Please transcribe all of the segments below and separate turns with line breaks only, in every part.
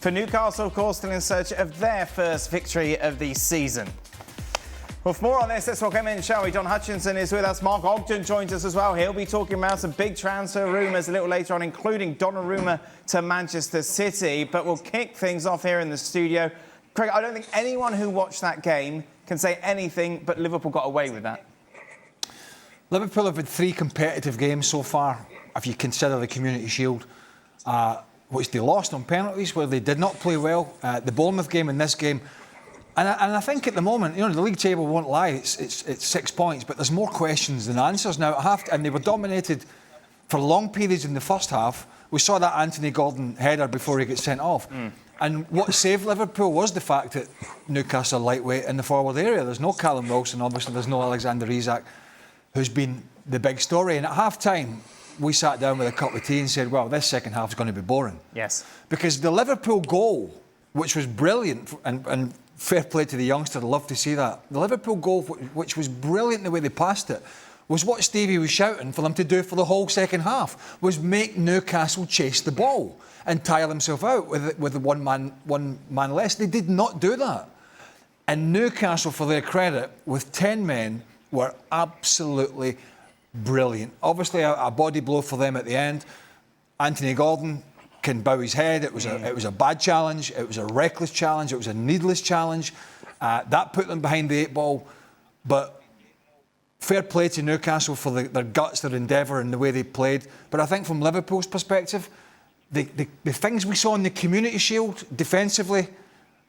For Newcastle, of course, still in search of their first victory of the season. Well, for more on this, let's welcome in, shall we? John Hutchinson is with us. Mark Ogden joins us as well. He'll be talking about some big transfer rumours a little later on, including Donnarumma to Manchester City. But we'll kick things off here in the studio. Craig, I don't think anyone who watched that game can say anything but Liverpool got away with that.
Liverpool have had 3 competitive games so far, if you consider the Community Shield, which they lost on penalties, where they did not play well. The Bournemouth game and this game. And I think at the moment, you know, the league table won't lie, it's 6 points, but there's more questions than answers now. And they were dominated for long periods in the first half. We saw that Anthony Gordon header before he gets sent off. And what saved Liverpool was the fact that Newcastle are lightweight in the forward area. There's no Callum Wilson, obviously, there's no Alexander Isak, who's been the big story. And at half-time, we sat down with a cup of tea and said, well, this second half is going to be boring.
Yes.
Because the Liverpool goal, which was brilliant, and fair play to the youngster, I'd love to see that. The Liverpool goal, which was brilliant the way they passed it, was what Stevie was shouting for them to do for the whole second half, was make Newcastle chase the ball and tire themselves out with the one man less. They did not do that. And Newcastle, for their credit, with 10 men, were absolutely brilliant. Obviously, a body blow for them at the end. Anthony Gordon can bow his head. It was a bad challenge. It was a reckless challenge. It was a needless challenge. That put them behind the 8 ball. But fair play to Newcastle for their guts, their endeavour and the way they played. But I think from Liverpool's perspective, the things we saw in the Community Shield defensively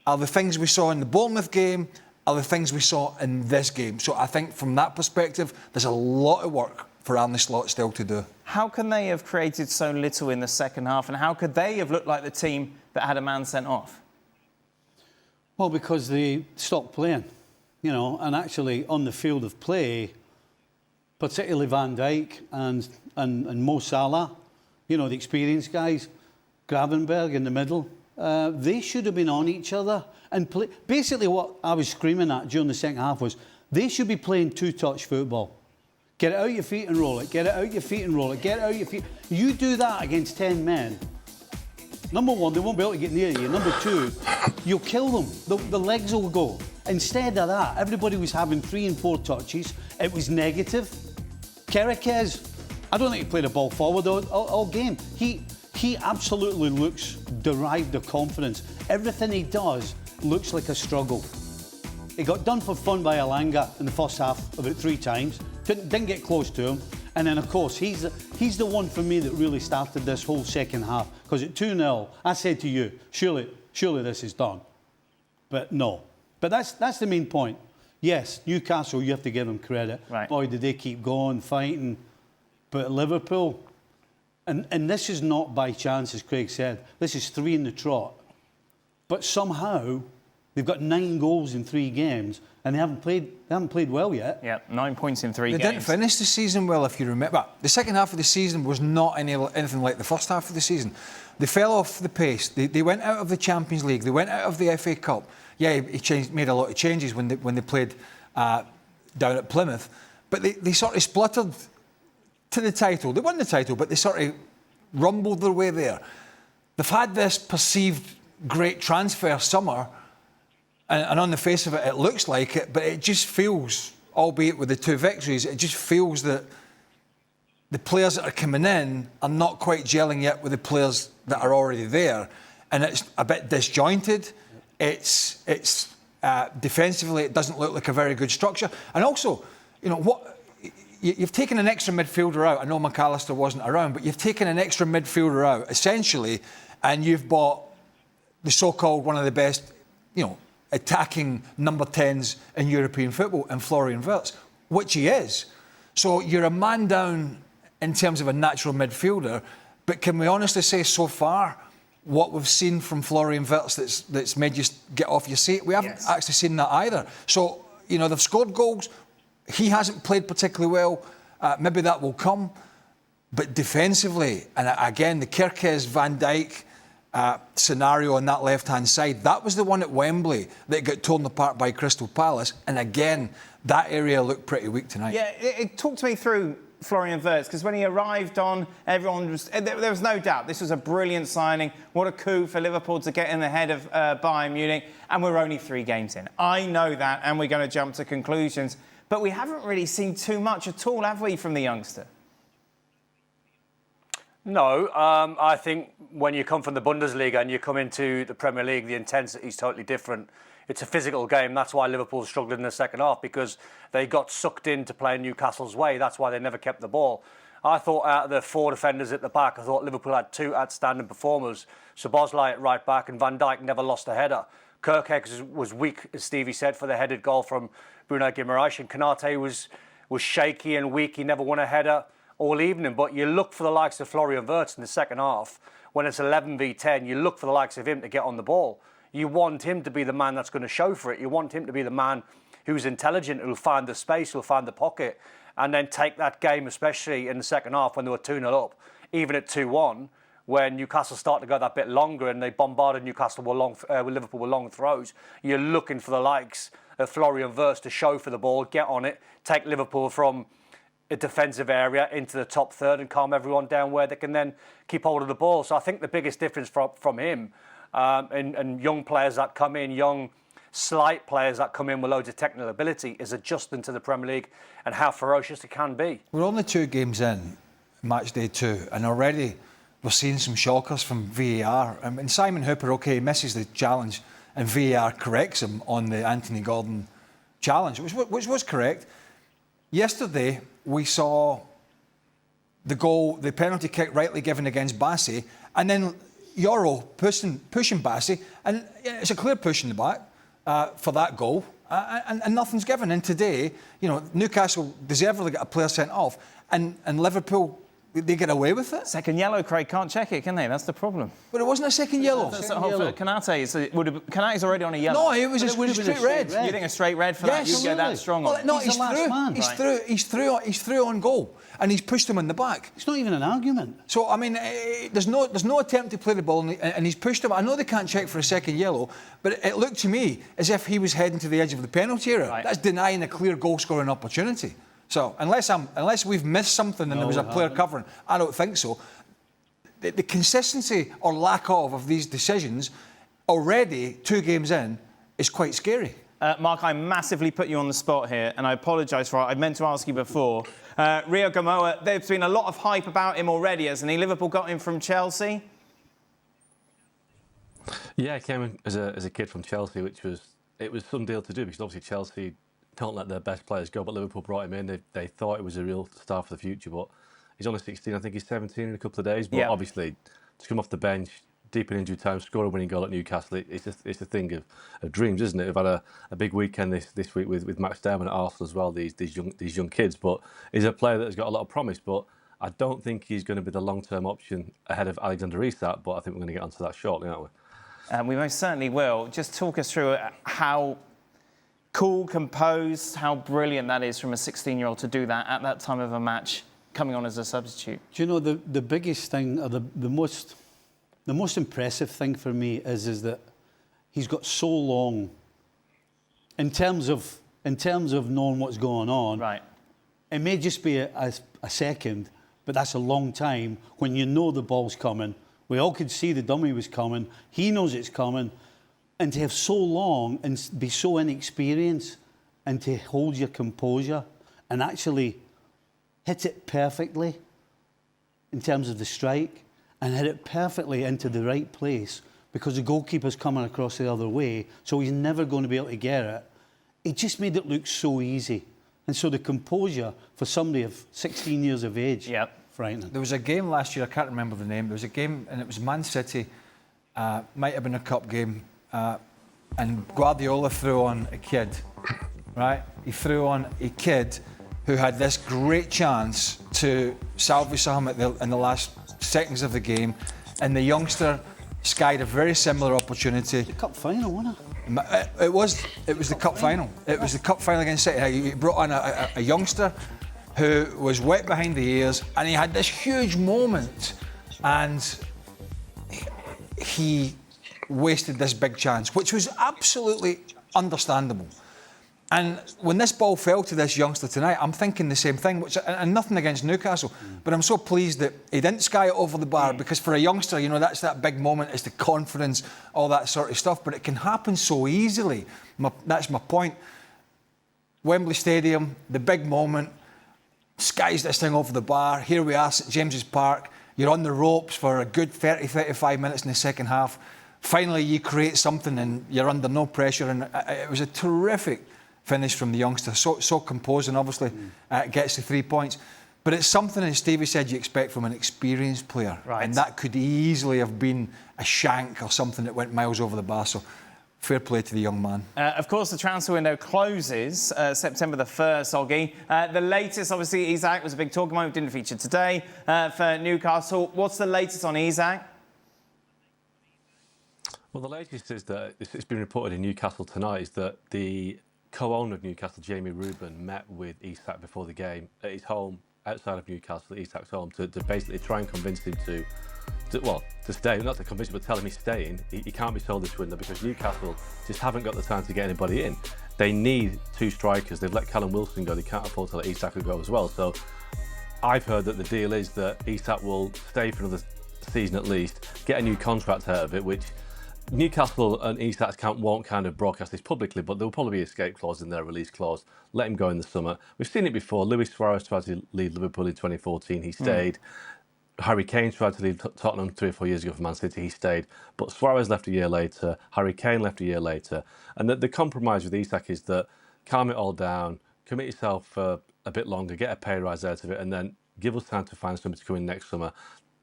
are the things we saw in the Bournemouth game, are the things we saw in this game. So I think from that perspective, there's a lot of work for Arne Slot still to do.
How can they have created so little in the second half, and how could they have looked like the team that had a man sent off?
Well, because they stopped playing, you know, and actually on the field of play, particularly Van Dijk and Mo Salah, you know, the experienced guys, Gravenberg in the middle, they should have been on each other and play. Basically what I was screaming at during the second half was they should be playing two-touch football. Get it out your feet and roll it, get it out your feet and roll it, get it out your feet. You do that against 10 men, number one, they won't be able to get near you. Number two, you'll kill them. The legs will go. Instead of that, everybody was having 3 and 4 touches. It was negative. Kerekes, I don't think he played a ball forward all game. He absolutely looks derived of confidence. Everything he does looks like a struggle. He got done for fun by Elanga in the first half about 3 times. Didn't get close to him. And then, of course, he's the one for me that really started this whole second half. Because at 2-0, I said to you, surely this is done. But no. But that's the main point. Yes, Newcastle, you have to give them credit.
Right.
Boy, did they keep going, fighting. But Liverpool, and this is not by chance, as Craig said. This is 3 in the trot. But somehow, they've got 9 goals in 3 games, and they haven't played well yet.
Yeah, 9 points in 3 games.
They didn't finish the season well, if you remember. The second half of the season was not anything like the first half of the season. They fell off the pace. They went out of the Champions League. They went out of the FA Cup. Yeah, he made a lot of changes when they played down at Plymouth. But they sort of spluttered to the title. They won the title, but they sort of rumbled their way there. They've had this perceived great transfer summer, and on the face of it, it looks like it, but it just feels, albeit with the 2 victories, it just feels that the players that are coming in are not quite gelling yet with the players that are already there. And it's a bit disjointed. It's defensively, it doesn't look like a very good structure. And also, you know, you've taken an extra midfielder out. I know McAllister wasn't around, but you've taken an extra midfielder out, essentially, and you've bought the so-called one of the best, you know, attacking number 10s in European football, and Florian Wirtz, which he is. So you're a man down in terms of a natural midfielder, but can we honestly say so far what we've seen from Florian Wirtz that's made you get off your seat? We haven't actually seen that either. So, you know, they've scored goals. He hasn't played particularly well. Maybe that will come. But defensively, and again, the Kirkes, Van Dijk scenario on that left-hand side, that was the one at Wembley that got torn apart by Crystal Palace. And again, that area looked pretty weak tonight.
Yeah, it talked me through Florian Wirtz? Because when he arrived on, there was no doubt this was a brilliant signing. What a coup for Liverpool to get in the head of Bayern Munich. And we're only 3 games in. I know that, and we're going to jump to conclusions. But we haven't really seen too much at all, have we, from the youngster?
No, I think when you come from the Bundesliga and you come into the Premier League, the intensity is totally different. It's a physical game. That's why Liverpool struggled in the second half, because they got sucked into playing Newcastle's way. That's why they never kept the ball. I thought out of the 4 defenders at the back, I thought Liverpool had 2 outstanding performers. Szoboszlai at right back and Van Dijk never lost a header. Kirkeggs was weak, as Stevie said, for the headed goal from Bruno Guimaraes. And Konate was shaky and weak. He never won a header all evening. But you look for the likes of Florian Wirtz in the second half. When it's 11 v 10, you look for the likes of him to get on the ball. You want him to be the man that's going to show for it. You want him to be the man who's intelligent, who'll find the space, who'll find the pocket, and then take that game, especially in the second half when they were 2-0 up, even at 2-1, when Newcastle started to go that bit longer and they bombarded Newcastle with Liverpool with long throws. You're looking for the likes of Florian Wirtz to show for the ball, get on it, take Liverpool from a defensive area into the top third and calm everyone down where they can then keep hold of the ball. So I think the biggest difference from him and young players that come in, young slight players that come in with loads of technical ability, is adjusting to the Premier League and how ferocious it can be.
We're only 2 games in, match day 2, and already we're seeing some shockers from VAR. And Simon Hooper, OK, misses the challenge and VAR corrects him on the Anthony Gordon challenge, which was correct. Yesterday, we saw the goal, the penalty kick rightly given against Bassey, and then Yoro pushing Bassey, and it's a clear push in the back for that goal, and nothing's given. And today, Newcastle deservedly got a player sent off, and Liverpool, they get away with it.
Second yellow, Craig, can't check it, can they? That's the problem.
But it wasn't a second yellow.
Konate's already on a yellow.
No, it was a straight red.
You think a straight red for that? You'd go that strong on it?
No,
he's through.
He's through on goal, and he's pushed him in the back.
It's not even an argument.
So I mean, there's no attempt to play the ball, and he's pushed him. I know they can't check for a second yellow, but it looked to me as if he was heading to the edge of the penalty area. Right. That's denying a clear goal-scoring opportunity. So unless we've missed something and there was a player covering, I don't think so. The consistency or lack of these decisions already 2 games in is quite scary.
Mark, I massively put you on the spot here, and I apologise for it. I meant to ask you before. Rio Ngumoha, there's been a lot of hype about him already, hasn't he? Liverpool got him from Chelsea.
Yeah, he came in as a kid from Chelsea, it was some deal to do, because obviously Chelsea don't let their best players go, but Liverpool brought him in. They thought it was a real star for the future, but he's only 16. I think he's 17 in a couple of days. But obviously, to come off the bench, deep in injury time, score a winning goal at Newcastle, it's a thing of dreams, isn't it? We've had a big weekend this week with Max Dermott at Arsenal as well, these young kids. But he's a player that has got a lot of promise, but I don't think he's going to be the long-term option ahead of Alexander Isak, but I think we're going to get onto that shortly, aren't we?
We most certainly will. Just talk us through how cool, composed, how brilliant that is from a 16-year-old to do that at that time of a match, coming on as a substitute.
Do you know the biggest thing, or the most impressive thing for me is that he's got so long in terms of knowing what's going on.
Right.
It may just be a second, but that's a long time when you know the ball's coming. We all could see the dummy was coming. He knows it's coming. And to have so long and be so inexperienced and to hold your composure and actually hit it perfectly in terms of the strike and hit it perfectly into the right place because the goalkeeper's coming across the other way, so he's never going to be able to get it. It just made it look so easy. And so the composure for somebody of 16 years of age, frightening.
There was a game last year, I can't remember the name, there was a game and it was Man City, might have been a cup game, and Guardiola threw on a kid, right? He threw on a kid who had this great chance to salvage something in the last seconds of the game, and the youngster skied a very similar opportunity.
The cup final, wasn't it?
It was the cup final. It was the cup final against City. He brought on a youngster who was wet behind the ears, and he had this huge moment, and he wasted this big chance, which was absolutely understandable. And when this ball fell to this youngster tonight, I'm thinking the same thing, and nothing against Newcastle, but I'm so pleased that he didn't sky it over the bar, because for a youngster, you know, that's that big moment, it's the confidence, all that sort of stuff, but it can happen so easily. That's my point. Wembley Stadium, the big moment, skies this thing over the bar. Here we are, St James's Park. You're on the ropes for a good 30, 35 minutes in the second half. Finally, you create something and you're under no pressure, and it was a terrific finish from the youngster, so composed, and obviously gets the 3 points. But it's something, as Stevie said, you expect from an experienced player.
Right.
And that could easily have been a shank or something that went miles over the bar. So fair play to the young man.
Of course, the transfer window closes September the 1st, Oggy. The latest, obviously, Isak was a big talking point, didn't feature today for Newcastle. What's the latest on Isak?
Well, the latest is that it's been reported in Newcastle tonight is that the co-owner of Newcastle, Jamie Rubin, met with Isak before the game at his home outside of Newcastle, Isak's home, to basically try and convince him to stay. Not to convince him, but tell him he's staying. He can't be sold this window because Newcastle just haven't got the time to get anybody in. They need 2 strikers. They've let Callum Wilson go. They can't afford to let Isak go as well. So I've heard that the deal is that Isak will stay for another season at least, get a new contract out of it, which Newcastle and Isak's camp won't kind of broadcast this publicly, but there will probably be escape clause in their release clause. Let him go in the summer. We've seen it before. Luis Suarez tried to leave Liverpool in 2014. He stayed. Harry Kane tried to leave Tottenham 3 or 4 years ago for Man City. He stayed. But Suarez left a year later. Harry Kane left a year later. And the compromise with Isak is that calm it all down, commit yourself for a bit longer, get a pay rise out of it, and then give us time to find somebody to come in next summer.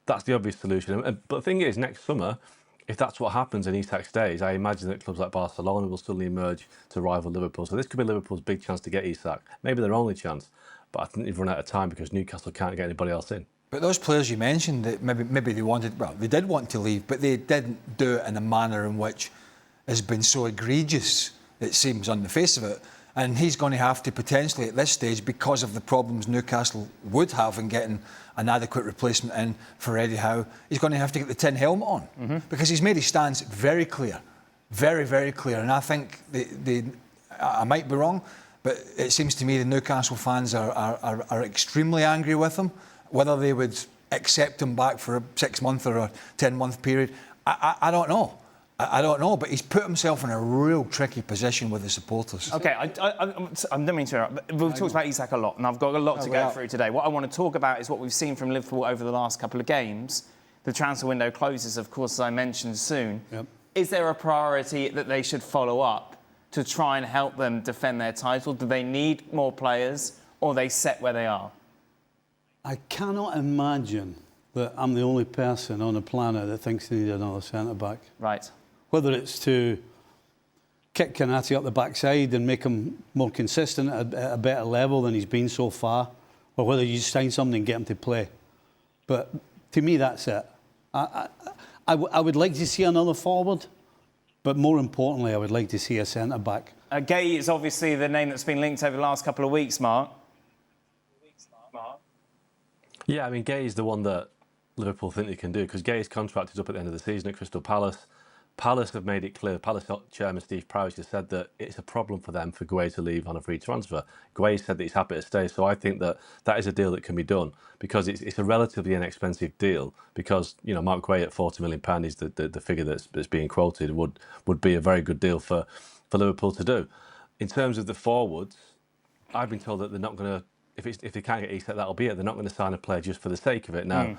That's the obvious solution. But the thing is, next summer, if that's what happens and Isak stays, I imagine that clubs like Barcelona will suddenly emerge to rival Liverpool. So this could be Liverpool's big chance to get Isak. Maybe their only chance. But I think they've run out of time because Newcastle can't get anybody else in.
But those players you mentioned, that maybe they wanted, well, they did want to leave, but they didn't do it in a manner in which has been so egregious, it seems, on the face of it. And he's going to have to potentially, at this stage, because of the problems Newcastle would have in getting an adequate replacement in for Eddie Howe, he's going to have to get the tin helmet on. Because he's made his stance very clear. Very, very clear. And I think I might be wrong, but it seems to me the Newcastle fans are extremely angry with him. Whether they would accept him back for a 6-month or a 10-month period, I don't know. I don't know, but he's put himself in a real tricky position with the supporters.
OK, I don't mean to interrupt, but we've talked about Isak a lot, and I've got a lot to go through today. What I want to talk about is what we've seen from Liverpool over the last couple of games. The transfer window closes, of course, as I mentioned, soon. Yep. Is there a priority that they should follow up to try and help them defend their title? Do they need more players, or are they set where they are?
I cannot imagine that I'm the only person on the planet that thinks they need another centre-back.
Right.
Whether it's to kick Kanati up the backside and make him more consistent at a better level than he's been so far, or whether you just sign something and get him to play. But to me, that's it. I would like to see another forward, but more importantly, I would like to see a centre-back.
Gay is obviously the name that's been linked over the last couple of weeks, Mark.
Yeah, I mean, Gay is the one that Liverpool think they can do, because Gay's contract is up at the end of the season at Crystal Palace. Palace have made it clear, Palace chairman Steve Parish has said that it's a problem for them for Gueye to leave on a free transfer. Gueye said that he's happy to stay, so I think that is a deal that can be done, because it's a relatively inexpensive deal, because, you know, Mark Gueye at £40 million is the figure that's being quoted would be a very good deal for Liverpool to do. In terms of the forwards, I've been told that they're not going to, if they can't get Isak, that'll be it. They're not going to sign a player just for the sake of it. Now,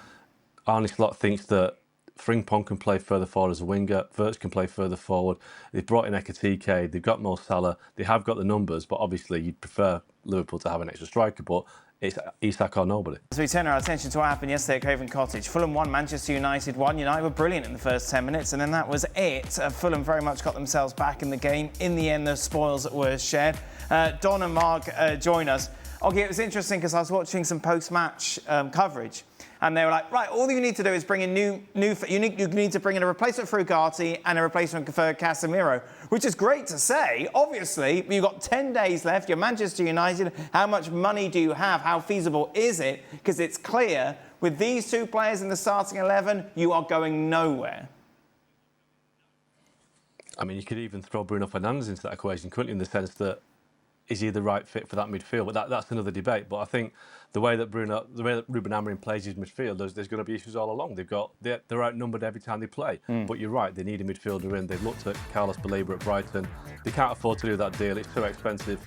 Arne Slot thinks that Frimpong can play further forward as a winger, Wirtz can play further forward. They've brought in Ekitike, they've got Mo Salah, they have got the numbers, but obviously you'd prefer Liverpool to have an extra striker, but it's Isak or nobody.
As we turn our attention to what happened yesterday at Craven Cottage, Fulham 1, Manchester United 1. United were brilliant in the first 10 minutes, and then that was it. Fulham very much got themselves back in the game. In the end, the spoils were shared. Don and Mark join us. Okay, it was interesting because I was watching some post-match coverage, and they were like, right, all you need to do is bring in you need to bring in a replacement for Ugarte and a replacement for Casemiro, which is great to say. Obviously, you've got 10 days left. You're Manchester United. How much money do you have? How feasible is it? Because it's clear, with these 2 players in the starting 11, you are going nowhere.
I mean, you could even throw Bruno Fernandes into that equation, couldn't you, in the sense that is he the right fit for that midfield? But that's another debate. But I think the way that Ruben Amorim plays his midfield, there's going to be issues all along. They're outnumbered every time they play. But you're right, they need a midfielder in. They've looked at Carlos Baleba at Brighton. They can't afford to do that deal. It's too expensive.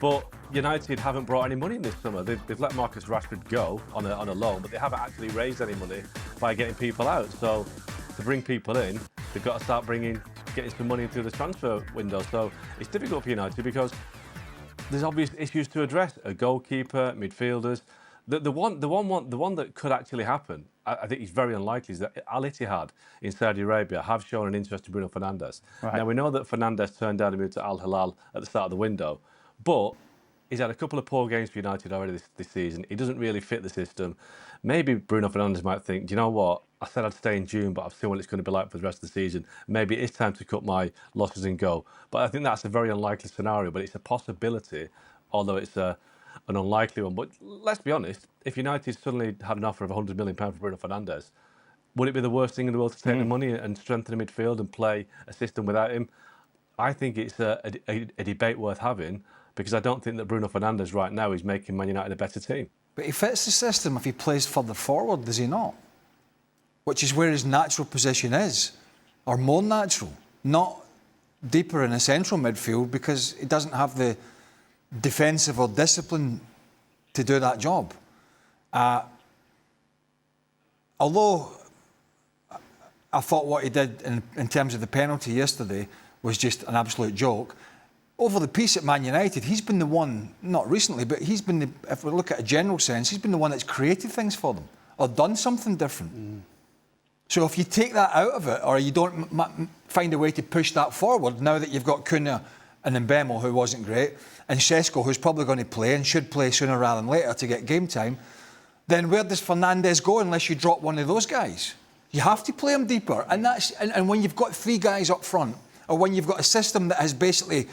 But United haven't brought any money in this summer. They've let Marcus Rashford go on a loan, but they haven't actually raised any money by getting people out. So to bring people in, they've got to start getting some money through the transfer window. So it's difficult for United because there's obvious issues to address: a goalkeeper, midfielders. The one that could actually happen, I think is very unlikely, is that Al Ittihad in Saudi Arabia have shown an interest in Bruno Fernandes. Right. Now we know that Fernandes turned down a move to Al Hilal at the start of the window, but he's had a couple of poor games for United already this season. He doesn't really fit the system. Maybe Bruno Fernandes might think, do you know what? I said I'd stay in June, but I've seen what it's going to be like for the rest of the season. Maybe it's time to cut my losses and go. But I think that's a very unlikely scenario, but it's a possibility, although it's an unlikely one. But let's be honest, if United suddenly had an offer of £100 million for Bruno Fernandes, would it be the worst thing in the world to take the money and strengthen the midfield and play a system without him? I think it's a debate worth having, because I don't think that Bruno Fernandes right now is making Man United a better team.
But he fits the system if he plays further forward, does he not? Which is where his natural position is, or more natural, not deeper in a central midfield, because he doesn't have the defensive or discipline to do that job. Although I thought what he did in terms of the penalty yesterday was just an absolute joke, over the piece at Man United, he's been the one, not recently, but he's been, if we look at a general sense, he's been the one that's created things for them or done something different. So if you take that out of it, or you don't find a way to push that forward, now that you've got Cunha and Mbemo, who wasn't great, and Šeško, who's probably going to play and should play sooner rather than later to get game time, then where does Fernandes go unless you drop one of those guys? You have to play him deeper. And when you've got three guys up front, or when you've got a system that has basically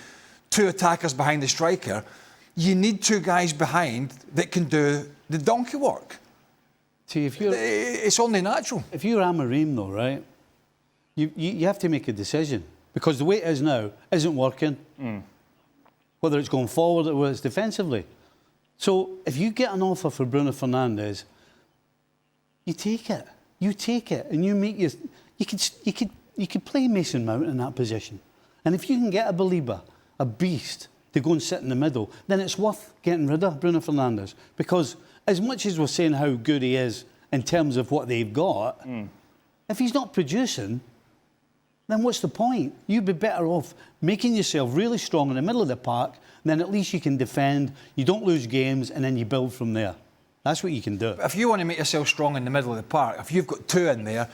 two attackers behind the striker, you need two guys behind that can do the donkey work.
See,
it's only natural.
If you're Amorim, though, right, you have to make a decision, because the way it is now isn't working, whether it's going forward or whether it's defensively. So if you get an offer for Bruno Fernandes, you take it. You take it, and you make you could play Mason Mount in that position, and if you can get a Baleba, a beast, to go and sit in the middle, then it's worth getting rid of Bruno Fernandes. Because as much as we're saying how good he is in terms of what they've got, if he's not producing, then what's the point? You'd be better off making yourself really strong in the middle of the park, then at least you can defend, you don't lose games, and then you build from there. That's what you can do.
If you want to make yourself strong in the middle of the park, if you've got two in there,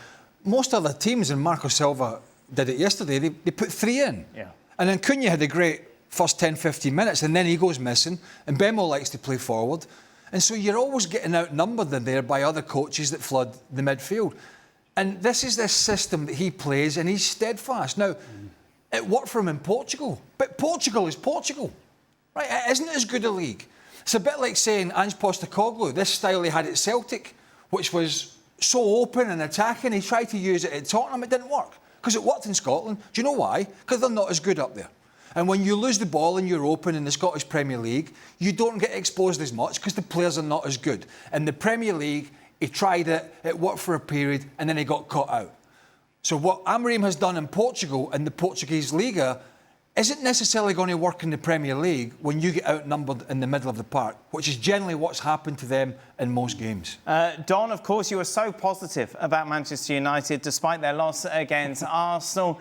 most other teams, and Marco Silva did it yesterday, they put three in.
Yeah.
And then Cunha had a great first 10, 15 minutes, and then he goes missing, and Mbemo likes to play forward. And so you're always getting outnumbered in there by other coaches that flood the midfield. And this is this system that he plays, and he's steadfast. Now, it worked for him in Portugal, but Portugal is Portugal, right? It isn't as good a league. It's a bit like saying Ange Postecoglou, this style he had at Celtic, which was so open and attacking, he tried to use it at Tottenham, it didn't work. Because it worked in Scotland. Do you know why? Because they're not as good up there. And when you lose the ball and you're open in the Scottish Premier League, you don't get exposed as much because the players are not as good. In the Premier League, he tried it worked for a period, and then he got caught out. So what Amorim has done in Portugal and the Portuguese Liga isn't necessarily going to work in the Premier League when you get outnumbered in the middle of the park, which is generally what's happened to them in most games.
Don, of course, you were so positive about Manchester United despite their loss against Arsenal.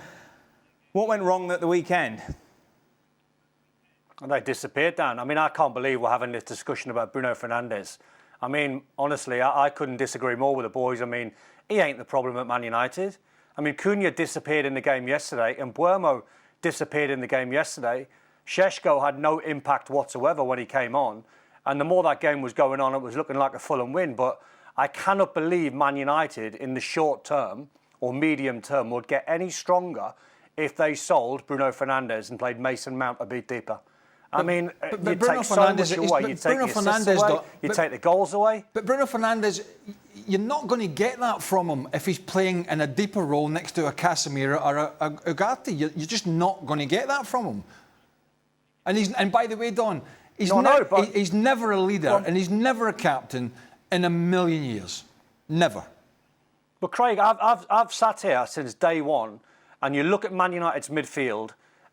What went wrong at the weekend?
They disappeared, Dan. I mean, I can't believe we're having this discussion about Bruno Fernandes. I mean, honestly, I couldn't disagree more with the boys. I mean, he ain't the problem at Man United. I mean, Cunha disappeared in the game yesterday, and Mbeumo disappeared in the game yesterday. Šeško had no impact whatsoever when he came on. And the more that game was going on, it was looking like a Fulham win. But I cannot believe Man United in the short term or medium term would get any stronger if they sold Bruno Fernandes and played Mason Mount a bit deeper. I mean, you take so much away. You take the assists away, you take the goals away.
But Bruno Fernandes, you're not going to get that from him if he's playing in a deeper role next to a Casemiro or a Ugarte. You're just not going to get that from him. And by the way, Don, he's never a leader and he's never a captain in a million years. Never.
But Craig, I've sat here since day one, and you look at Man United's midfield,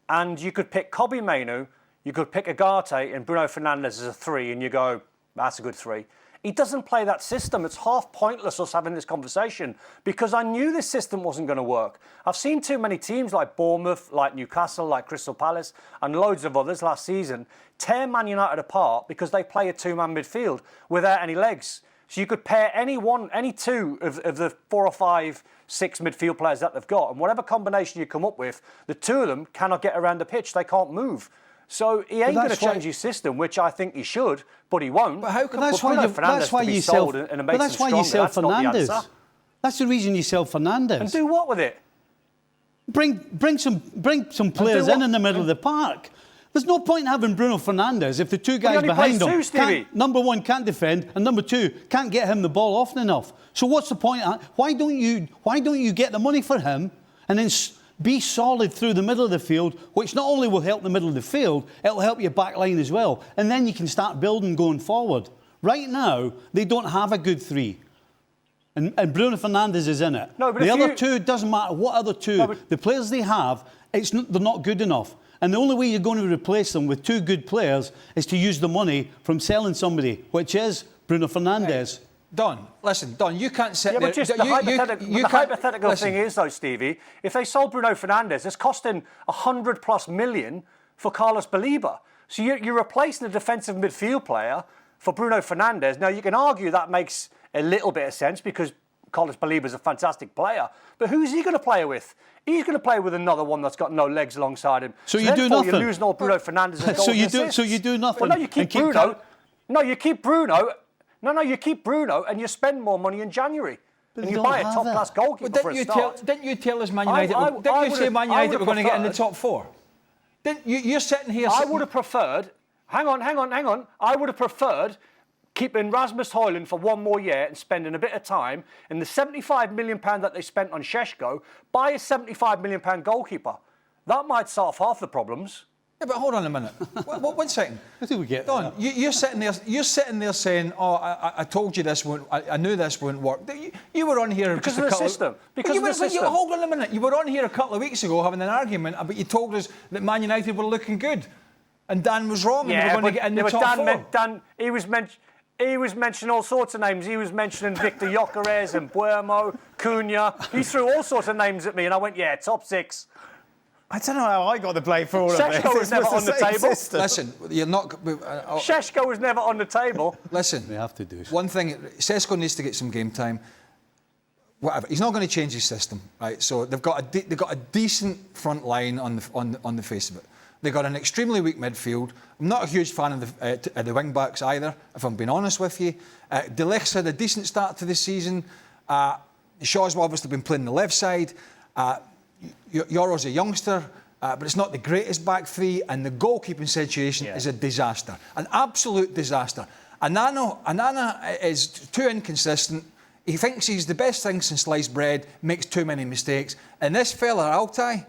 and you could pick Kobbie Mainoo, you could pick Agate and Bruno Fernandes as a 3, and you go, that's a good 3. He doesn't play that system. It's half pointless us having this conversation because I knew this system wasn't going to work. I've seen too many teams like Bournemouth, like Newcastle, like Crystal Palace, and loads of others last season tear Man United apart because they play a 2-man midfield without any legs. So you could pair any 2 of the 4 or 5, 6 midfield players that they've got, and whatever combination you come up with, the 2 of them cannot get around the pitch. They can't move. So he ain't going to change his system, which I think he should, but he won't.
But how come? That's why you sell Fernandes. That's the reason you sell Fernandes.
And do what with it?
Bring some players in the middle of the park. There's no point in having Bruno Fernandes if the 2 guys behind him, number 1, can't defend, and number 2, can't get him the ball often enough. So what's the point? Why don't you get the money for him and then be solid through the middle of the field, which not only will help the middle of the field, it'll help your back line as well. And then you can start building going forward. Right now, they don't have a good 3. And Bruno Fernandes is in it. No, but the other 2, doesn't matter what other 2. The players they have, they're not good enough. And the only way you're going to replace them with 2 good players is to use the money from selling somebody, which is Bruno Fernandes.
Hey, Don, listen, Don, you can't sit there.
But just the hypothetical thing is, though, Stevie, if they sold Bruno Fernandes, it's costing 100+ million for Carlos Baleba. So you're replacing a defensive midfield player for Bruno Fernandes. Now, you can argue that makes a little bit of sense because Carlos Baleba is a fantastic player. But who's he going to play with? He's going to play with another one that's got no legs alongside him.
So you do nothing.
You're losing all Bruno Fernandes and
so you do nothing.
Well, no, you keep Bruno. You keep Bruno. No, you keep Bruno and you spend more money in January. And you buy a top-class goalkeeper for a start.
Didn't you tell us Man United... Didn't you say Man United were going to get in the top 4? You're sitting here...
I would have preferred... Hang on. I would have preferred keeping Rasmus Højlund for 1 more year and spending a bit of time in the £75 million that they spent on Šeško, buy a £75 million goalkeeper. That might solve half the problems.
Yeah, but hold on a minute. 1 second.
I think we get
Don, you're sitting there saying, "Oh, I told you this won't. I knew this wouldn't work." You were on here
because of the system.
Hold on a minute. You were on here a couple of weeks ago having an argument, but you told us that Man United were looking good, and Dan was wrong.
Yeah,
and they were going to get in the top 4.
Dan, he was mentioning all sorts of names. He was mentioning Victor Gyökeres and Buemo, Cunha. He threw all sorts of names at me, and I went, "Yeah, top 6."
I don't know how I got the blame for all of this.
Šeško was never on the table.
Listen, you're not...
Šeško was never on the table.
Listen,
they have to do
one thing. Šeško needs to get some game time. Whatever. He's not going to change his system, right? So they've got a decent front line on the face of it. They've got an extremely weak midfield. I'm not a huge fan of the wing backs either, if I'm being honest with you. De Ligt's had a decent start to the season. Shaw's obviously been playing the left side. Yoro's a youngster, but it's not the greatest back 3, and the goalkeeping situation is a disaster, an absolute disaster. Anana is too inconsistent. He thinks he's the best thing since sliced bread, makes too many mistakes. And this fella, Altay,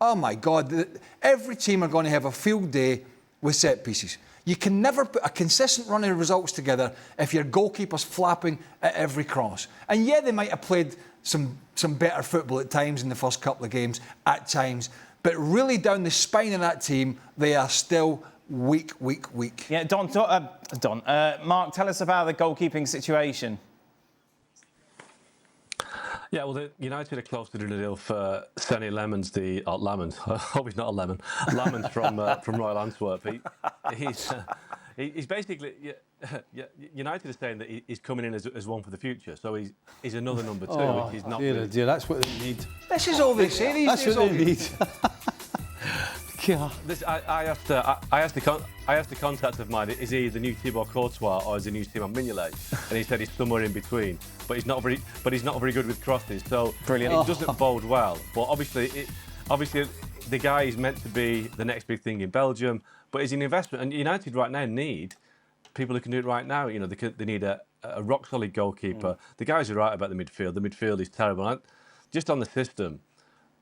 oh my God, every team are going to have a field day with set pieces. You can never put a consistent run of results together if your goalkeeper's flapping at every cross. And yeah, they might have played some better football at times in the first couple of games, at times. But really down the spine of that team, they are still weak.
Yeah, Mark, tell us about the goalkeeping situation.
Yeah, well, United are close to doing a deal for Sonny Lemons, Lemons. I hope he's not a lemon. Lemons from Royal Antwerp. He's basically United are saying that he's coming in as one for the future. So he's another number 2, which is not.
Dear, that's what they need.
This is all they say.
That's what they need.
I asked the contact of mine, is he the new Thibaut Courtois or is he the new Simon Mignolet? And he said he's somewhere in between. But he's not very good with crosses. So
brilliant.
It doesn't bode well. But obviously the guy is meant to be the next big thing in Belgium. But he's an investment, and United right now need people who can do it right now. You know, they need a rock solid goalkeeper. The guys are right about the midfield. The midfield is terrible. Just on the system,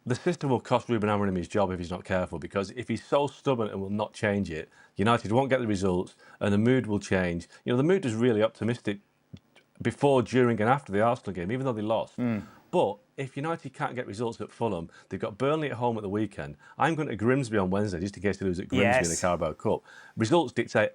the system will cost Ruben Amorim his job if he's not careful, because if he's so stubborn and will not change it, United won't get the results and the mood will change. You know, the mood was really optimistic before, during and after the Arsenal game, even though they lost. But if United can't get results at Fulham, they've got Burnley at home at the weekend. I'm going to Grimsby on Wednesday, just in case they lose at Grimsby in the Carabao Cup. Results dictate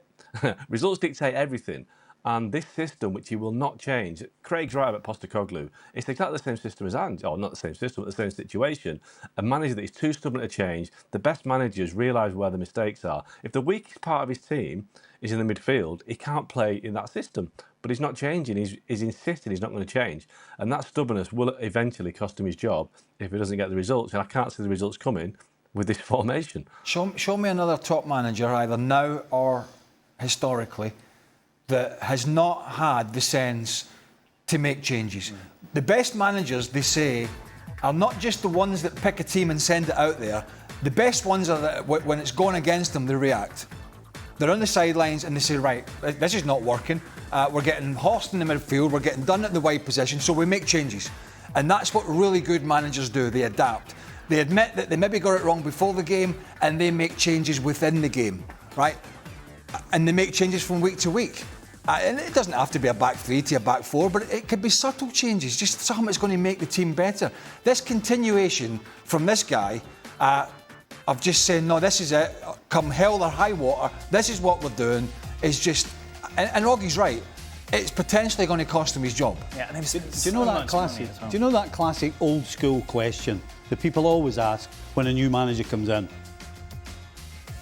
everything. And this system, which he will not change, Craig's right about Postecoglou. It's exactly the same system as Ange, or not the same system, but the same situation. A manager that is too stubborn to change. The best managers realise where the mistakes are. If the weakest part of his team is in the midfield, he can't play in that system. But he's not changing. He's insisting he's not going to change. And that stubbornness will eventually cost him his job if he doesn't get the results. And I can't see the results coming with this formation.
Show me another top manager, either now or historically, that has not had the sense to make changes. The best managers, they say, are not just the ones that pick a team and send it out there. The best ones are that when it's gone against them, they react. They're on the sidelines and they say, right, this is not working. We're getting horsed in the midfield, we're getting done at the wide position, so we make changes. And that's what really good managers do. They adapt. They admit that they maybe got it wrong before the game and they make changes within the game, right? And they make changes from week to week. And it doesn't have to be a back three to a back four, but it could be subtle changes, just something that's going to make the team better. This continuation from this guy of just saying, no, this is it, come hell or high water, this is what we're doing, is just... And Roggie's right, it's potentially going to cost him his job.
Yeah, and do you know that classic? Do you know that classic old school question that people always ask when a new manager comes in?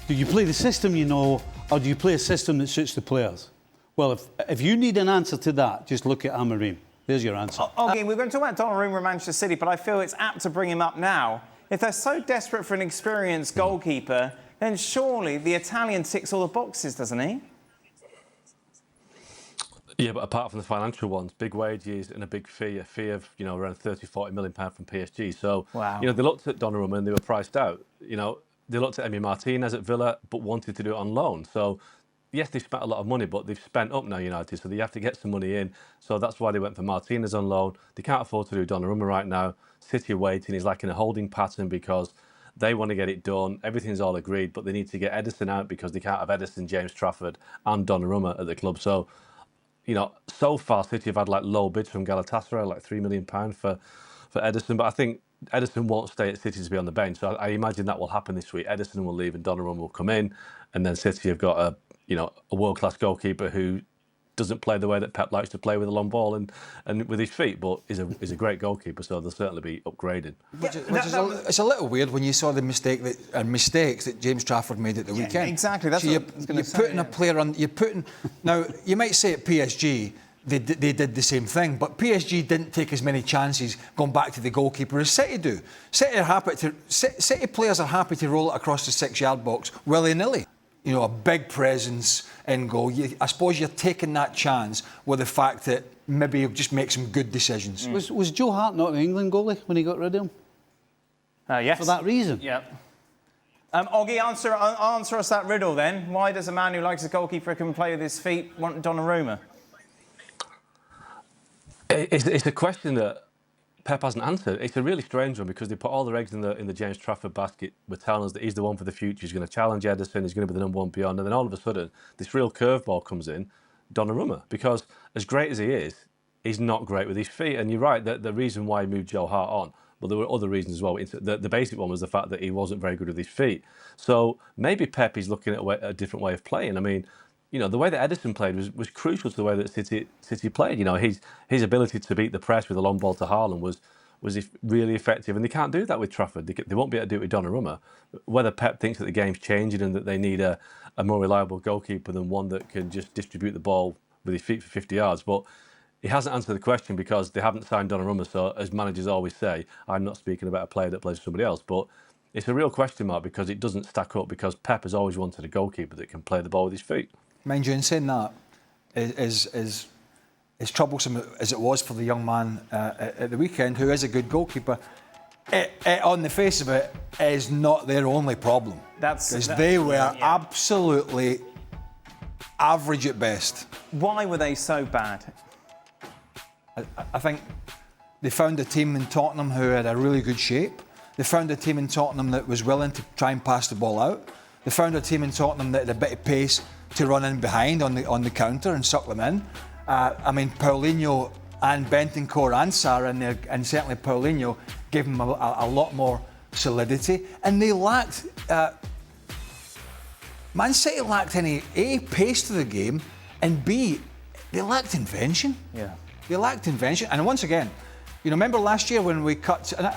Do you play the system you know, or do you play a system that suits the players? Well, if you need an answer to that, just look at Amorim. There's your answer.
Okay, we're going to talk about Donnarumma and Manchester City, but I feel it's apt to bring him up now. If they're so desperate for an experienced goalkeeper, then surely the Italian ticks all the boxes, doesn't he?
Yeah, but apart from the financial ones, big wages and a big fee, a fee of, you know, around 30, 40 million pounds from PSG. So, you know, they looked at Donnarumma and they were priced out. You know, they looked at Emi Martinez at Villa, but wanted to do it on loan. So, yes, they've spent a lot of money, but they've spent up now, United, so they have to get some money in. So that's why they went for Martinez on loan. They can't afford to do Donnarumma right now. City are waiting. He's like in a holding pattern because they want to get it done. Everything's all agreed, but they need to get Ederson out because they can't have Ederson, James Trafford and Donnarumma at the club. So, you know, so far City have had like low bids from Galatasaray, like £3 million for Ederson. But I think Ederson won't stay at City to be on the bench. So I imagine that will happen this week. Ederson will leave and Donnarumma will come in. And then City have got a world-class goalkeeper who doesn't play the way that Pep likes to play with a long ball and with his feet, but is a great goalkeeper, so they'll certainly be upgraded.
It's a little weird when you saw the mistakes that James Trafford made at the weekend.
Exactly, that's
so
what I was going to say.
You're putting a player on... Now, you might say at PSG, they did the same thing, but PSG didn't take as many chances going back to the goalkeeper as City do. City players are happy to roll it across the 6-yard box willy-nilly. You know, a big presence in goal. I suppose you're taking that chance with the fact that maybe he'll just make some good decisions.
Was Joe Hart not an England goalie when he got rid of him?
Yes.
For that reason?
Yeah. Oggy, answer us that riddle then. Why does a man who likes a goalkeeper who can play with his feet want Donnarumma?
It's a question that Pep hasn't answered. It's a really strange one because they put all their eggs in the James Trafford basket. We're telling us that he's the one for the future. He's going to challenge Ederson. He's going to be the number one beyond. And then all of a sudden, this real curveball comes in, Donnarumma. Because as great as he is, he's not great with his feet. And you're right, the reason why he moved Joe Hart on, well, there were other reasons as well. The basic one was the fact that he wasn't very good with his feet. So maybe Pep is looking at a different way of playing. I mean, you know, the way that Ederson played was crucial to the way that City played. You know, his ability to beat the press with a long ball to Haaland was really effective, and they can't do that with Trafford. They won't be able to do it with Donnarumma. Whether Pep thinks that the game's changing and that they need a more reliable goalkeeper than one that can just distribute the ball with his feet for 50 yards, but he hasn't answered the question because they haven't signed Donnarumma. So, as managers always say, I'm not speaking about a player that plays for somebody else, but it's a real question mark because it doesn't stack up because Pep has always wanted a goalkeeper that can play the ball with his feet.
Mind you, in saying that, is troublesome as it was for the young man at the weekend, who is a good goalkeeper, on the face of it, is not their only problem. Because they were absolutely average at best.
Why were they so bad?
I think they found a team in Tottenham who had a really good shape. They found a team in Tottenham that was willing to try and pass the ball out. They found a team in Tottenham that had a bit of pace to run in behind on the counter and suck them in. Paulinho and Bentancur and Sarr in there, and certainly Paulinho gave them a lot more solidity. And they lacked... Man City lacked any A, pace to the game, and B, they lacked invention.
Yeah.
They lacked invention. And once again, remember last year when we cut... And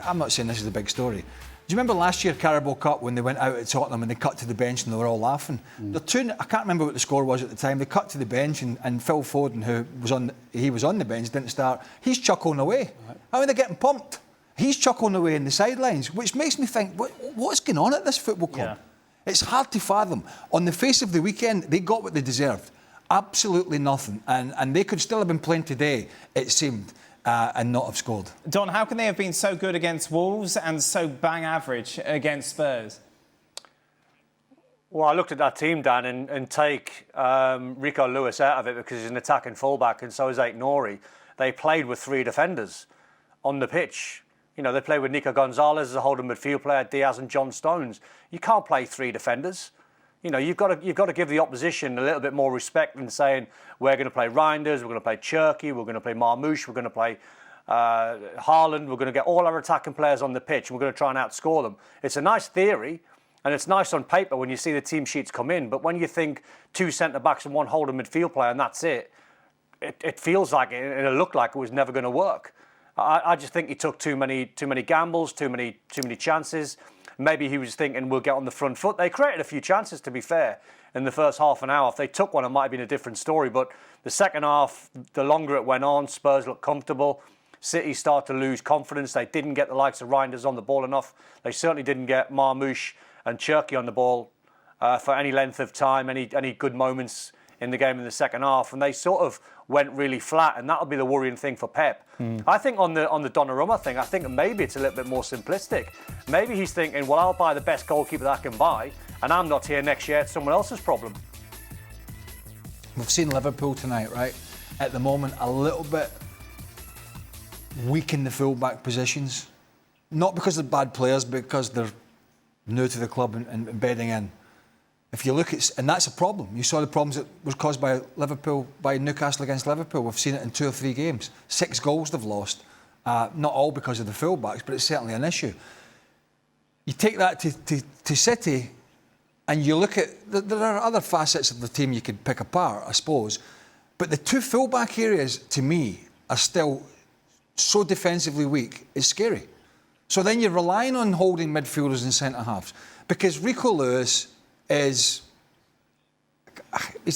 I'm not saying this is the big story. Do you remember last year, Carabao Cup, when they went out at Tottenham and they cut to the bench and they were all laughing? I can't remember what the score was at the time. They cut to the bench and Phil Foden, who was on the bench, didn't start. He's chuckling away. Right. They're getting pumped. He's chuckling away in the sidelines, which makes me think, what's going on at this football club? Yeah. It's hard to fathom. On the face of the weekend, they got what they deserved. Absolutely nothing. And they could still have been playing today, it seemed. And not have scored.
Don, how can they have been so good against Wolves and so bang average against Spurs?
Well, I looked at that team, Dan, and take Rico Lewis out of it because he's an attacking fullback, and so is Aït-Nouri. They played with 3 defenders on the pitch. They played with Nico Gonzalez as a holding midfield player, Diaz and John Stones. You can't play 3 defenders. You've got to give the opposition a little bit more respect than saying we're going to play Reinders, we're going to play Cherki, we're going to play Marmoush, we're going to play Haaland, we're going to get all our attacking players on the pitch and we're going to try and outscore them. It's a nice theory and it's nice on paper when you see the team sheets come in, but when you think 2 centre-backs and 1 holding midfield player and that's it feels like it, and it looked like it was never going to work. I just think he took too many gambles, too many chances. Maybe he was thinking we'll get on the front foot. They created a few chances, to be fair, in the first half an hour. If they took one, it might have been a different story. But the second half, the longer it went on, Spurs looked comfortable. City started to lose confidence. They didn't get the likes of Reinders on the ball enough. They certainly didn't get Marmoush and Cherki on the ball for any length of time, any good moments in the game in the second half. And they sort of went really flat, and that'll be the worrying thing for Pep. I think on the Donnarumma thing, I think maybe it's a little bit more simplistic. Maybe he's thinking, well, I'll buy the best goalkeeper that I can buy, and I'm not here next year. It's someone else's problem.
We've seen Liverpool tonight, right? At the moment, a little bit weak in the full-back positions. Not because they're bad players, but because they're new to the club and bedding in. If you look at, and that's a problem. You saw the problems that was caused by Newcastle against Liverpool. We've seen it in 2 or 3 games. 6 goals they've lost. Not all because of the full-backs, but it's certainly an issue. You take that to City, and you look at, there are other facets of the team you could pick apart, I suppose, but the 2 full-back areas, to me, are still so defensively weak, it's scary. So then you're relying on holding midfielders and centre-halves, because Rico Lewis he's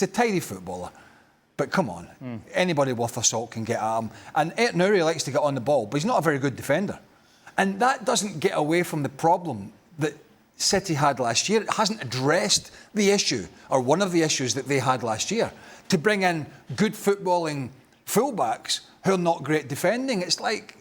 a tidy footballer, but come on, anybody worth a salt can get at him. And Aït-Nouri likes to get on the ball, but he's not a very good defender. And that doesn't get away from the problem that City had last year. It hasn't addressed the issue, or one of the issues that they had last year, to bring in good footballing fullbacks who are not great defending. It's like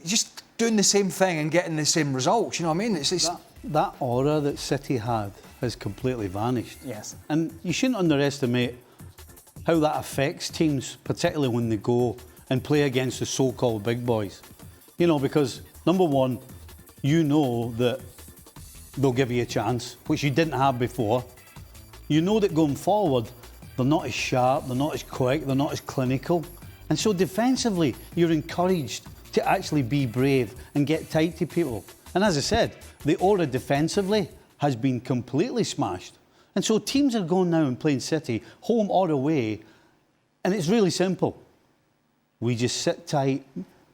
just doing the same thing and getting the same results. You know what I mean? It's
that aura that City had has completely vanished.
Yes.
And you shouldn't underestimate how that affects teams, particularly when they go and play against the so-called big boys. Because, number one, that they'll give you a chance, which you didn't have before. That going forward, they're not as sharp, they're not as quick, they're not as clinical. And so defensively, you're encouraged to actually be brave and get tight to people. And as I said, the aura defensively has been completely smashed. And so teams are going now and playing City, home or away, and it's really simple. We just sit tight,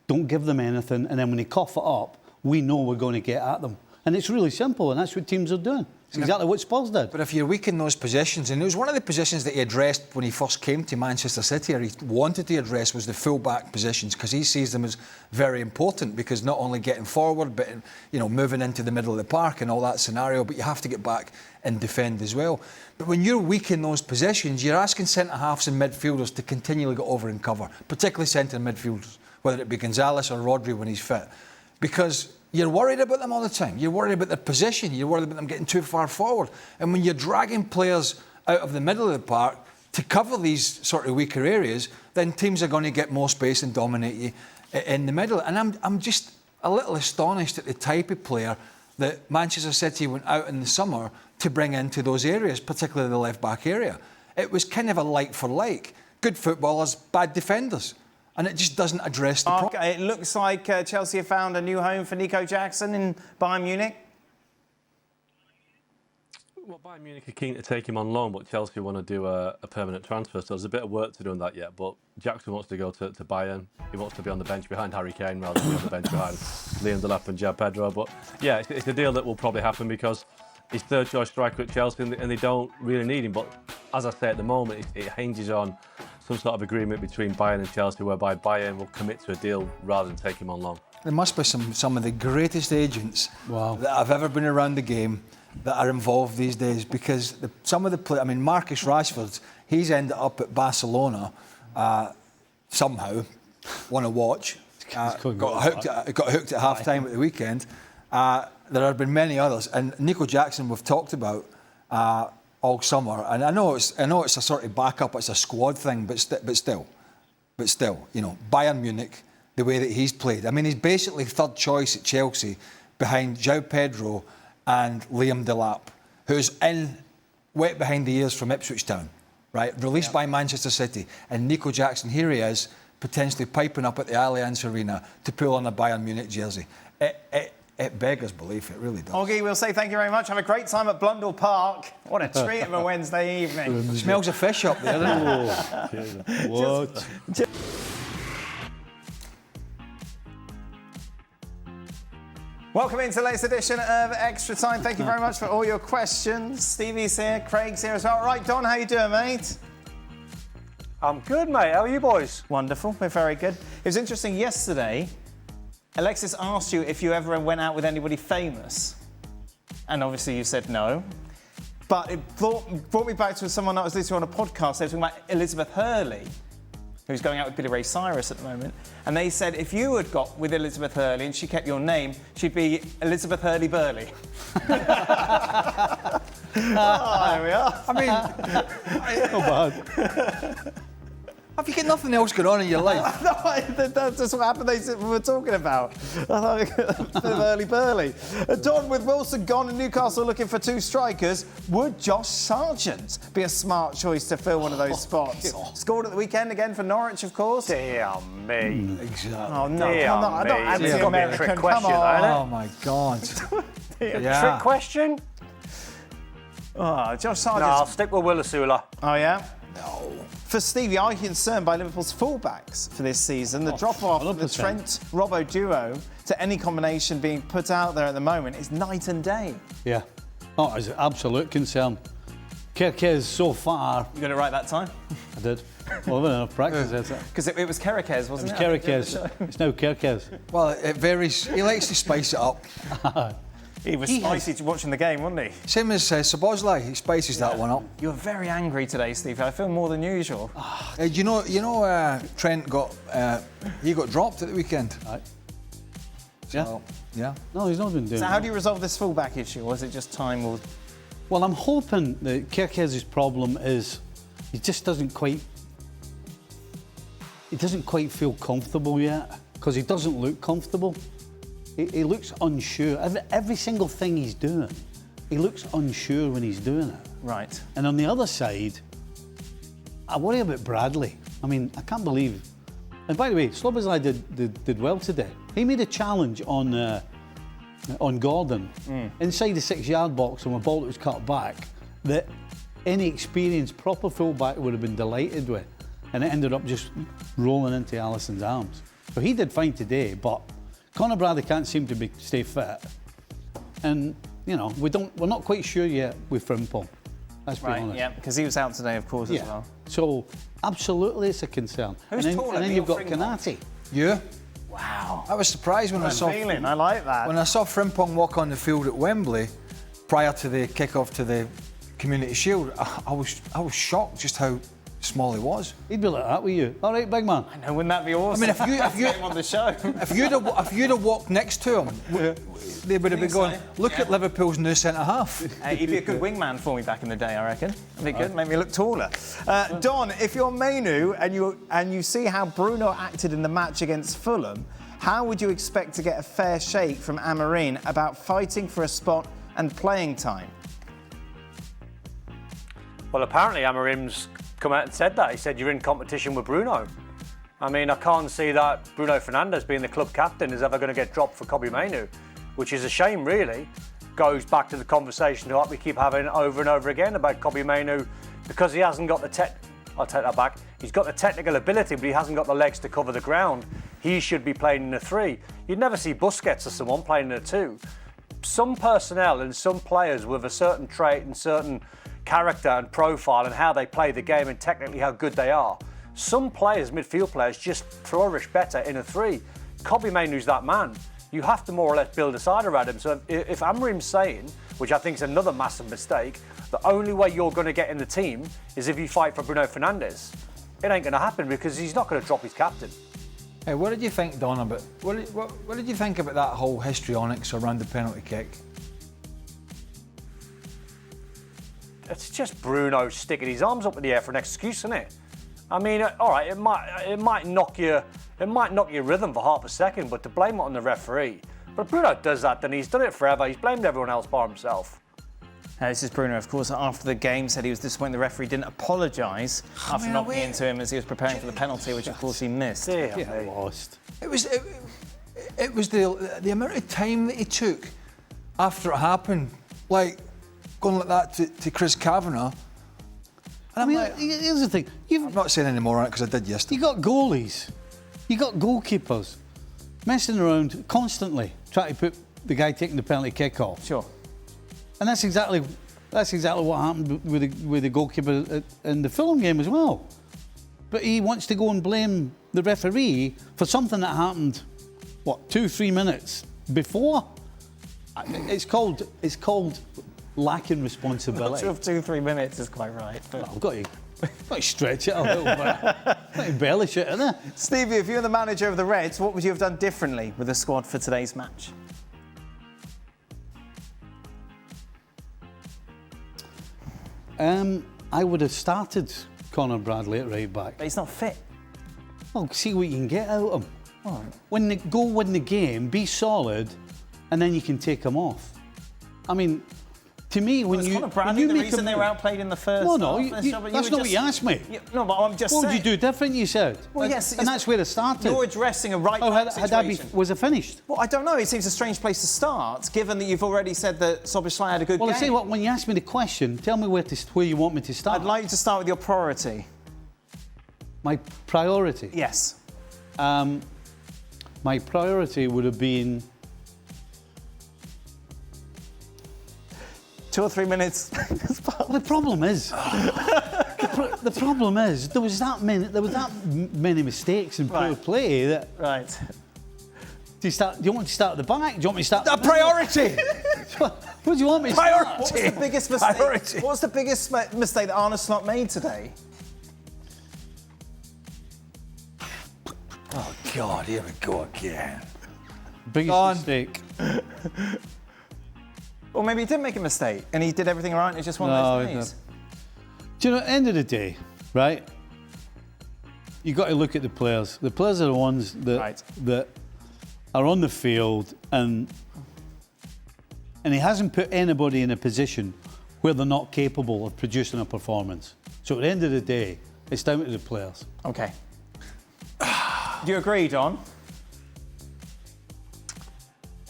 don't give them anything, and then when they cough it up, we know we're going to get at them. And it's really simple, and that's what teams are doing. It's exactly what Spurs did.
But if you're weak in those positions, and it was one of the positions that he addressed when he first came to Manchester City, or he wanted to address, was the full-back positions, because he sees them as very important, because not only getting forward, but moving into the middle of the park and all that scenario, but you have to get back and defend as well. But when you're weak in those positions, you're asking centre-halves and midfielders to continually go over and cover, particularly centre midfielders, whether it be Gonzalez or Rodri when he's fit, because you're worried about them all the time. You're worried about their position. You're worried about them getting too far forward. And when you're dragging players out of the middle of the park to cover these sort of weaker areas, then teams are going to get more space and dominate you in the middle. And I'm just a little astonished at the type of player that Manchester City went out in the summer to bring into those areas, particularly the left-back area. It was kind of a like for like. Good footballers, bad defenders. And it just doesn't address the problem.
It looks like Chelsea have found a new home for Nico Jackson in Bayern Munich.
Well, Bayern Munich are keen to take him on loan, but Chelsea want to do a permanent transfer, so there's a bit of work to do on that yet. But Jackson wants to go to Bayern. He wants to be on the bench behind Harry Kane rather than be on the bench behind Liam Delap and João Pedro. But yeah, it's a deal that will probably happen because he's third choice striker at Chelsea and they don't really need him. But as I say, at the moment, it hinges on some sort of agreement between Bayern and Chelsea whereby Bayern will commit to a deal rather than take him on loan.
There must be some of the greatest agents
Wow.
that have ever been around the game that are involved these days, because some of the players, I mean, Marcus Rashford, he's ended up at Barcelona somehow, won a watch, got hooked at half-time at the weekend. There have been many others, and Nico Jackson we've talked about all summer, and I know it's a sort of backup, it's a squad thing, but still, you know, Bayern Munich, the way that he's played. I mean, he's basically third choice at Chelsea behind João Pedro and Liam Delap, who's wet behind the ears from Ipswich Town, right? Released by Manchester City. And Nico Jackson, here he is, potentially piping up at the Allianz Arena to pull on a Bayern Munich jersey. It beggars belief, it really does.
Oggy, we'll say thank you very much. Have a great time at Blundell Park. What a treat of a Wednesday evening.
Smells of fish up there, doesn't it?
What?
Welcome into the latest edition of Extra Time. Thank you very much for all your questions. Stevie's here, Craig's here as well. Right, Don, how you doing, mate?
I'm good, mate. How are you boys?
Wonderful, we're very good. It was interesting yesterday, Alexis asked you if you ever went out with anybody famous. And obviously you said no. But it brought me back to someone I was listening to on a podcast. They were talking about Elizabeth Hurley, who's going out with Billy Ray Cyrus at the moment. And they said if you had got with Elizabeth Hurley and she kept your name, she'd be Elizabeth Hurley Burley. There we are.
I mean,
Not bad.
have you got nothing else going on in your life?
No, that's just what happened. We were talking about. I thought Hurley Burley. Don, with Wilson gone and Newcastle looking for two strikers, would Josh Sargent be a smart choice to fill one of those spots? Scored at the weekend again for Norwich, of course.
Dear me.
Exactly.
Oh no,
Dear
I'm not
me. It's got to be a trick question, hasn't it?
Oh my God.
Trick question?
Oh, Josh Sargent.
No, I'll stick with Willisula.
Oh yeah? No. For Stevie, are you concerned by Liverpool's fullbacks for this season? The drop-off of the
100%.
Trent-Robbo duo to any combination being put out there at the moment is night and day.
Yeah. Oh, it's an absolute concern. Kerkez so far.
You got it right that time?
I did. Well, I've enough practice, is it?
Because it was Kerekez, wasn't it?
It was Kerkez. It's now Kerkez.
Well, it varies. He likes to spice it up.
He was spicy watching the game, wasn't he?
Same as Szoboszlai, he spices that one up.
You were very angry today, Steve. I feel more than usual.
You know, Trent got dropped at the weekend.
Right.
So, yeah.
No, he's not been doing
So
that.
how do you resolve this fullback issue, or is it just time? Or
Well, I'm hoping that Kerkez's problem is he just doesn't quite feel comfortable yet, because he doesn't look comfortable. He looks unsure. Every single thing he's doing, he looks unsure when he's doing it.
right?
And on the other side, I worry about Bradley. I mean, I can't believe. And by the way, Szoboszlai did well today. He made a challenge on Gordon inside the 6-yard box on a ball that was cut back that any experienced proper fullback would have been delighted with, and it ended up just rolling into Alisson's arms. So he did fine today, but Conor Bradley can't seem to stay fit, and you know we're not quite sure yet with Frimpong. Let's be
Right,
honest.
yeah, because he was out today, of course, as well.
So absolutely, it's a concern.
Who's
and
taller,
then
me
you've
or
got
Frimpong?
Kanati.
You?
Wow.
I was surprised when I saw
I like that.
when I saw Frimpong walk on the field at Wembley prior to the kick-off to the Community Shield. I was shocked just how small he was.
He'd be like that with you. All right, big man.
I know, wouldn't that be awesome?
I mean, if you
Get him on the show.
if you'd have walked next to him, they would have been going, look at Liverpool's new centre-half.
He'd be a good wingman for me back in the day, I reckon. That'd be good, make me look taller. Don, if you're Manu and you see how Bruno acted in the match against Fulham, how would you expect to get a fair shake from Amorim about fighting for a spot and playing time?
Well, apparently Amorim's come out and said that. He said you're in competition with Bruno. I mean, I can't see that Bruno Fernandes, being the club captain, is ever going to get dropped for Kobbie Mainoo, which is a shame, really. Goes back to the conversation that we keep having over and over again about Kobbie Mainoo, because he hasn't got the I'll take that back. He's got the technical ability, but he hasn't got the legs to cover the ground. He should be playing in a 3. You'd never see Busquets or someone playing in a 2. Some personnel and some players with a certain trait and certain character and profile and how they play the game and technically how good they are. Some players, midfield players, just flourish better in a 3. Kobbie Mainoo's that man. You have to more or less build a side around him. So if Amorim's saying, which I think is another massive mistake, the only way you're going to get in the team is if you fight for Bruno Fernandes, it ain't going to happen because he's not going to drop his captain.
Hey, what did you think, Don, about what did you think about that whole histrionics around the penalty kick?
It's just Bruno sticking his arms up in the air for an excuse, isn't it? I mean, all right, it might knock your rhythm for half a second, but to blame it on the referee. But Bruno does that, then he's done it forever. He's blamed everyone else by himself.
This is Bruno, of course, after the game, said he was disappointed the referee didn't apologise after knocking into him as he was preparing for the penalty, which of course he missed.
Lost.
It was the amount of time that he took after it happened, like going like that to Chris Kavanagh. And
I mean, here's the thing.
I'm not saying any more on it because I did yesterday.
You got goalies, you got goalkeepers messing around constantly, trying to put the guy taking the penalty kick off.
Sure.
And that's exactly what happened with the goalkeeper in the Fulham game as well. But he wants to go and blame the referee for something that happened, 2-3 minutes before. It's called lacking responsibility.
Not 2-3 minutes is quite right.
Well, I've got to stretch it a little bit. Got to embellish it, innit?
Stevie, if you're the manager of the Reds, what would you have done differently with the squad for today's match?
I would have started Conor Bradley at right back.
But he's not fit.
Well, see what you can get out of him.
Right.
Go win the game, be solid, and then you can take him off. I mean, to me, when you
Conor Bradley
when you
the reason they were outplayed in the first
no,
half?
that's not what you asked me.
No, but I'm just
What
saying.
would you do different, you said?
Well, yes.
And that's where it started.
You're addressing a right-back situation.
Was it finished?
Well, I don't know. It seems a strange place to start, given that you've already said that Szoboszlai had a good game.
Well, I tell you what, when you ask me the question, tell me where you want me to start.
I'd like you to start with your priority.
My priority?
Yes.
My priority would have been...
2 or 3 minutes.
Well, the problem is, there was that many mistakes and poor play that.
Right.
Do you want to start at the back? Do you want me to start?
A priority.
What do you want me to
Priority.
start?
What's the biggest mistake?
Priority.
What's the biggest mistake that Arne Slot made today?
Oh God, here we go again.
Biggest mistake.
Or maybe he didn't make a mistake and he did everything right and it's just one of those days.
Do you know, at the end of the day, right? You got to look at the players. The players are the ones that are on the field, and he hasn't put anybody in a position where they're not capable of producing a performance. So at the end of the day, it's down to the players.
Okay. Do you agree, Don?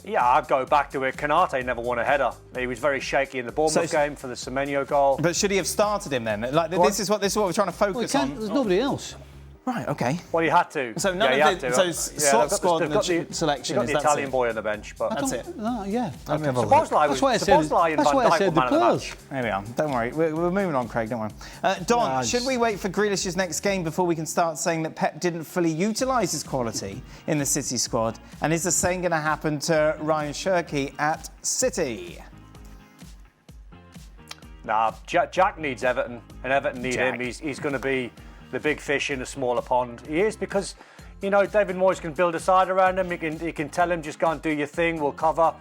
Yeah, I'd go back to it. Konate never won a header. He was very shaky in the Bournemouth game for the Semenyo goal.
But should he have started him then? Like this is what we're trying to focus on.
There's nobody else.
Right. Okay.
Well, he had to.
So none of the squad and the selection.
They've got the Italian boy on the bench, but
that's it.
No, yeah.
Szoboszlai
That's why I said the players.
There we are. Don't worry. We're moving on, Craig. Don't worry. Don, should we wait for Grealish's next game before we can start saying that Pep didn't fully utilise his quality in the City squad? And is the same going to happen to Ryan Cherki at City?
Nah, Jack needs Everton, and Everton need him. He's going to be the big fish in a smaller pond. He is, because, you know, David Moyes can build a side around him. He can tell him, just go and do your thing, we'll cover.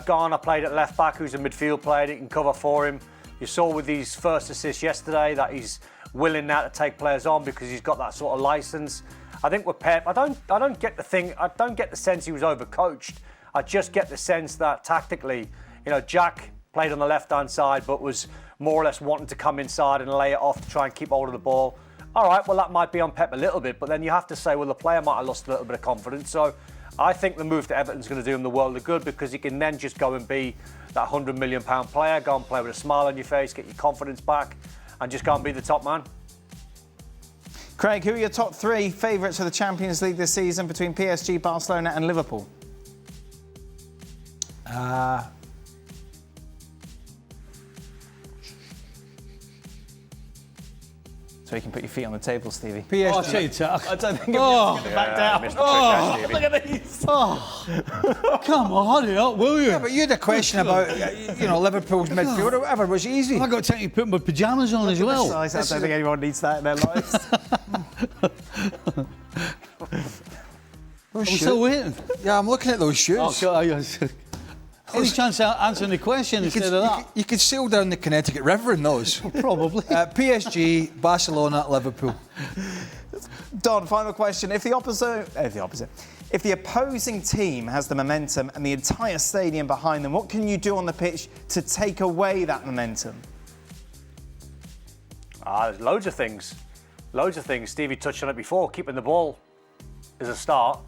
Garner played at left back, who's a midfield player, he can cover for him. You saw with his first assist yesterday that he's willing now to take players on because he's got that sort of license. I think with Pep, I don't get the sense he was overcoached. I just get the sense that tactically, you know, Jack played on the left-hand side but was more or less wanting to come inside and lay it off to try and keep hold of the ball. All right, well, that might be on Pep a little bit, but then you have to say, well, the player might have lost a little bit of confidence. So I think the move to Everton's going to do him the world of good, because he can then just go and be that £100 million player, go and play with a smile on your face, get your confidence back, and just go and be the top man.
Craig, who are your top 3 favourites for the Champions League this season between PSG, Barcelona and Liverpool? So you can put your feet on the table, Stevie.
PSG.
Oh, I tell you,
I don't think I'm going to back down.
Look
at these.
come on, hurry up, will you?
Yeah, but you had a question about, you know, Liverpool's midfield or whatever. It was easy.
I got time to put my pyjamas on as well.
I don't think anyone needs that in their lives.
I'm still waiting.
Yeah, I'm looking at those shoes.
Oh, God, any chance of answering the question instead of that?
You could sail down the Connecticut River in those.
Probably.
PSG, Barcelona, Liverpool.
Don, final question. If the opposing team has the momentum and the entire stadium behind them, what can you do on the pitch to take away that momentum?
There's loads of things. Loads of things. Stevie touched on it before. Keeping the ball is a start,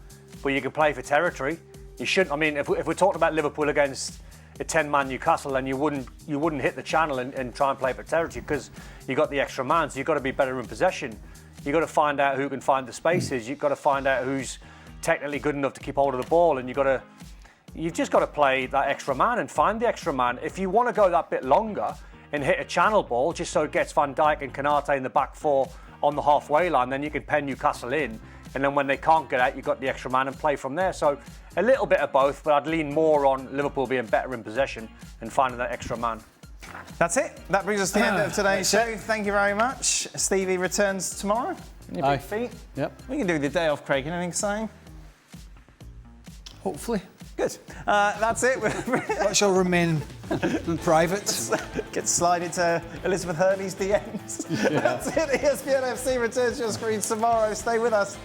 but you can play for territory. You shouldn't. I mean, if we're talking about Liverpool against a 10-man Newcastle, then you wouldn't hit the channel and try and play for territory, because you got the extra man. So you've got to be better in possession. You've got to find out who can find the spaces. You've got to find out who's technically good enough to keep hold of the ball, and you've just got to play that extra man and find the extra man. If you want to go that bit longer and hit a channel ball just so it gets Van Dijk and Konate in the back 4 on the halfway line, then you can pen Newcastle in. And then when they can't get out, you've got the extra man and play from there. So a little bit of both, but I'd lean more on Liverpool being better in possession and finding that extra man.
That's it. That brings us to the end of today's show. Thank you very much. Stevie returns tomorrow. In your big feet.
Yep.
We can do the day off, Craig. Anything saying?
Hopefully.
Good. That's it.
That shall remain private.
Get slide into Elizabeth Hurley's DMs. Yeah. That's it. ESPN FC returns to your screen tomorrow. Stay with us.